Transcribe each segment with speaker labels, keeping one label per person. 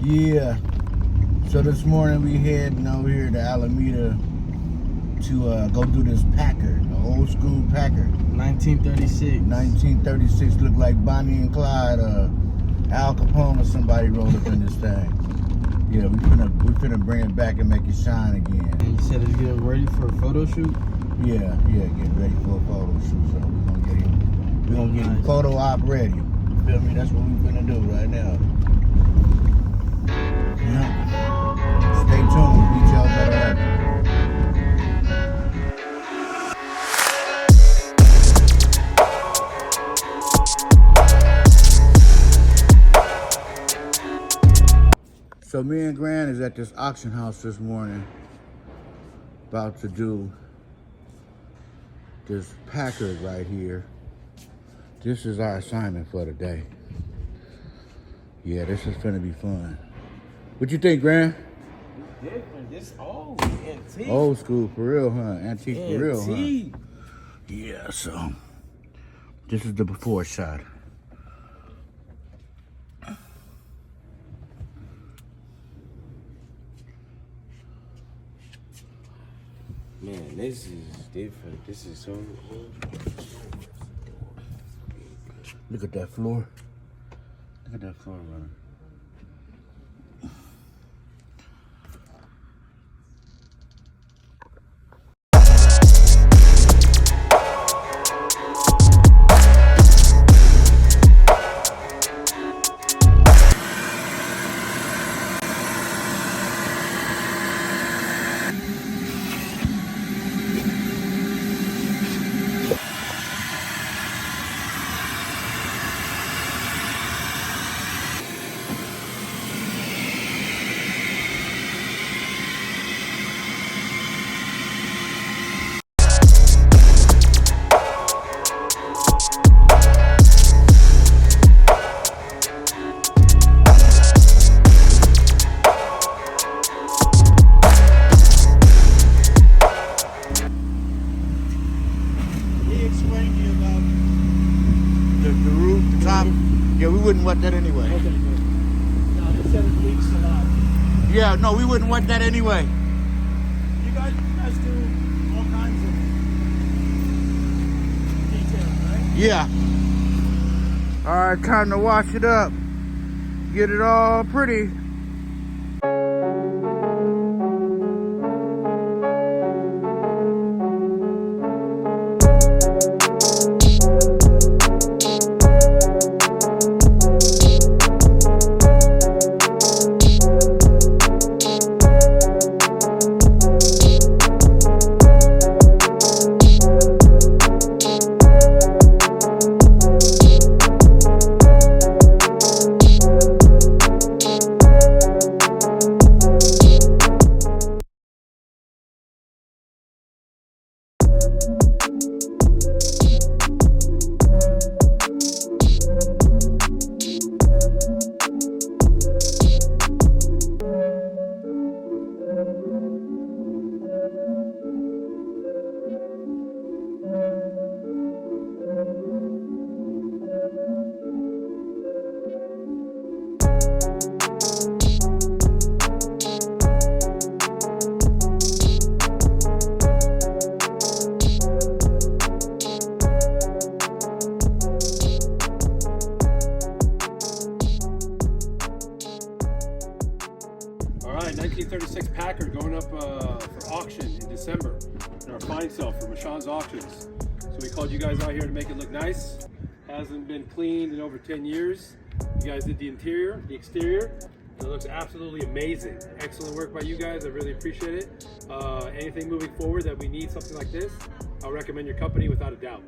Speaker 1: Yeah. So this morning we heading over here to Alameda to go do this Packard, an old school Packard.
Speaker 2: 1936.
Speaker 1: 1936, look like Bonnie and Clyde, Al Capone or somebody rolled up in this thing. Yeah, we finna bring it back and make it shine again.
Speaker 2: And you said it's getting ready for a photo shoot?
Speaker 1: Yeah, getting ready for a photo shoot. So we're gonna get him photo op ready. You feel me? That's what we finna do right now. Yeah. Stay tuned. Details are ahead. So me and Gran is at this auction house this morning, about to do this Packard right here. This is our assignment for the day. Yeah, this is gonna be fun. What you think, Gran?
Speaker 2: Different. This old antique.
Speaker 1: Old school for real, huh? Antique for real, huh?
Speaker 2: Antique.
Speaker 1: Yeah, so this is the before shot.
Speaker 2: Man, this is different. This is so old.
Speaker 1: Look at that floor. Look at that floor running. Yeah, we wouldn't want that anyway.
Speaker 2: Okay, good. No, they said it leaks a lot.
Speaker 1: Yeah, no, we wouldn't want that anyway.
Speaker 2: You guys do all kinds of details, right?
Speaker 1: Yeah. All right, time to wash it up. Get it all pretty.
Speaker 3: All right, 1936 Packard going up for auction in December in our fine sale for Michon's Auctions. So we called you guys out here to make it look nice. Hasn't been cleaned in over 10 years. You guys did the interior, the exterior, and it looks absolutely amazing. Excellent work by you guys. I really appreciate it. Anything moving forward that we need something like this, I'll recommend your company without a doubt.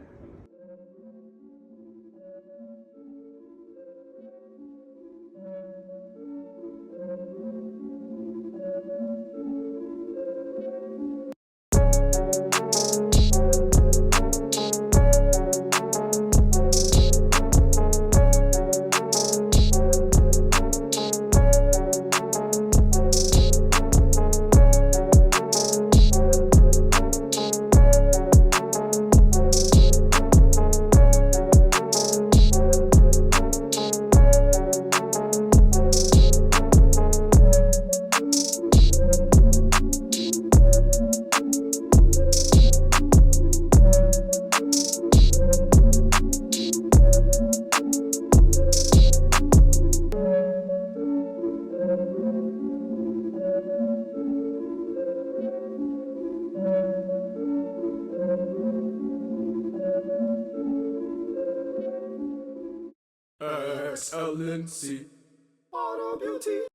Speaker 4: Excellency. Auto Beauty.